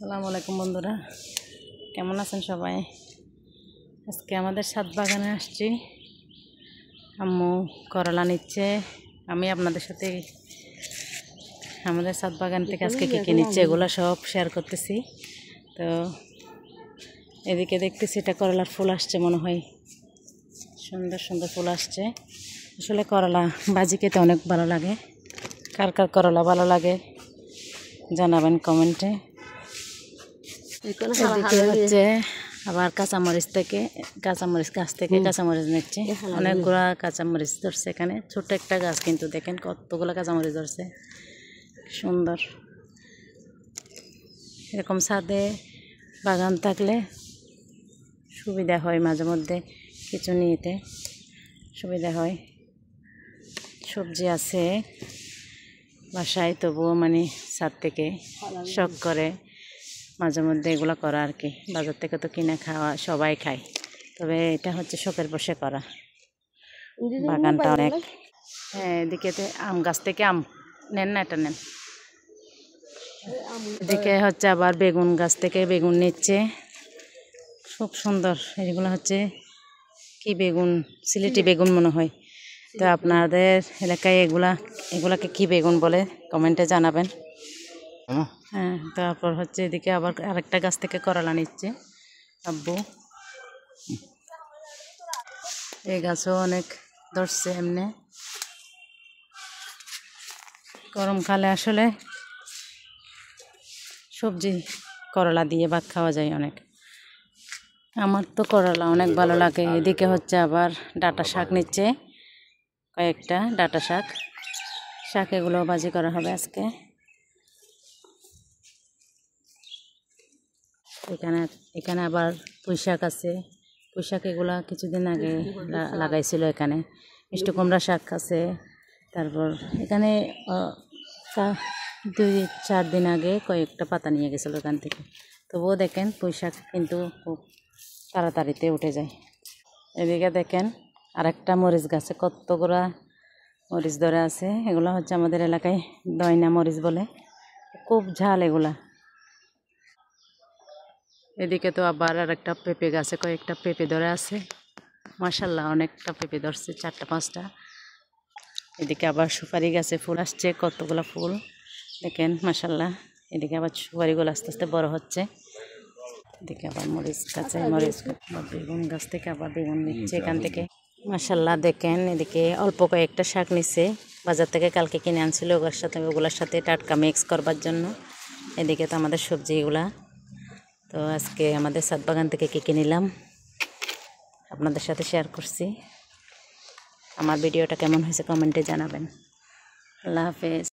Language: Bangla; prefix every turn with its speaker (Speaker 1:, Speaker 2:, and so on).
Speaker 1: আসসালামু আলাইকুম বন্ধুরা, কেমন আছেন সবাই? আজকে আমাদের ছাদ বাগানে আসছি। আম্মু করলা নিচ্ছে, আমি আপনাদের সাথে আমাদের ছাদ বাগান থেকে আজকে কী কী নিচ্ছে এগুলো সব শেয়ার করতেছি। তো এদিকে দেখতেছি এটা করলার ফুল আসছে, মনে হয় সুন্দর সুন্দর ফুল আসছে। আসলে করলা ভাজি খেতে অনেক ভালো লাগে। কার কার করলা ভালো লাগে জানাবেন কমেন্টে। এদিকে হচ্ছে আবার কাঁচামরিচ গাছ থেকে কাঁচামরিচ নিচ্ছে। অনেকগুলা কাঁচামরিচ ধরছে এখানে, ছোট্ট একটা গাছ কিন্তু দেখেন কতগুলো কাঁচামরিচ ধরছে, সুন্দর। এরকম ছাদে বাগান থাকলে সুবিধা হয়, মাঝে মধ্যে কিছু নিতে সুবিধা হয়। সবজি আছে বাসায়, তবুও মানে ছাদ থেকে শখ করে মাঝে মধ্যে এগুলো করা আর কি। বাজার থেকে তো কিনে খাওয়া সবাই খায়, তবে এটা হচ্ছে শখের বসে করা। বাগানটা অনেক, হ্যাঁ এদিকে আম গাছ থেকে আম নেন না, এটা নেন। এদিকে হচ্ছে আবার বেগুন গাছ থেকে বেগুন নিচ্ছে, খুব সুন্দর। এগুলো হচ্ছে কি বেগুন, সিলেটি বেগুন মনে হয়। তো আপনাদের এলাকায় এগুলাকে কি বেগুন বলে কমেন্টে জানাবেন। হ্যাঁ, তারপর হচ্ছে এদিকে আবার আরেকটা গাছ থেকে করলা নিচ্ছে আব্বু। এই গাছও অনেক ধরছে এমনি। গরমকালে আসলে সবজি করলা দিয়ে ভাত খাওয়া যায় অনেক। আমার তো করলা অনেক ভালো লাগে। এদিকে হচ্ছে আবার ডাঁটা শাক নিচ্ছে, কয়েকটা ডাঁটা শাক এগুলো ভাজি করা হবে আজকে। এখানে আবার পুঁই শাক আছে। পুঁই শাক এগুলা কিছুদিন আগে লাগাইছিল এখানে। মিষ্টি কুমড়া শাক আছে। তারপর এখানে 2-4 দিন আগে কয়েকটা পাতা নিয়ে গেছিলো এখান থেকে। তবুও দেখেন পুঁই শাক কিন্তু খুব তাড়াতাড়িতে উঠে যায়। এদিকে দেখেন আরেকটা মরিচ গাছে কতগুলা মরিচ ধরে আছে। এগুলো হচ্ছে আমাদের এলাকায় দয়না মরিচ বলে, খুব ঝাল এগুলা। এদিকে তো আবার আরেকটা পেঁপে গাছে কয়েকটা পেঁপে ধরে আছে, মাশাআল্লাহ অনেকটা পেঁপে ধরছে, 4টা-5টা। এদিকে আবার সুপারি গাছে ফুল আসছে, কতগুলো ফুল দেখেন মাশাআল্লাহ। এদিকে আবার সুপারিগুলো আস্তে আস্তে বড় হচ্ছে। এদিকে আবার মরিচ বেগুন গাছ থেকে আবার বেগুন নিচ্ছে এখান থেকে, মাশাআল্লাহ দেখেন। এদিকে অল্প কয়েকটা শাক নিচ্ছে বাজার থেকে, কালকে কিনে আনছিল ওগুলোর সাথে টাটকা মিক্স করবার জন্য। এদিকে তো আমাদের সবজি এগুলা। তো আজকে আমাদের ছাদ বাগান থেকে কী নিলাম আপনাদের সাথে শেয়ার করছি। আমার ভিডিওটা কেমন হয়েছে কমেন্টে জানাবেন। আল্লাহ হাফেজ।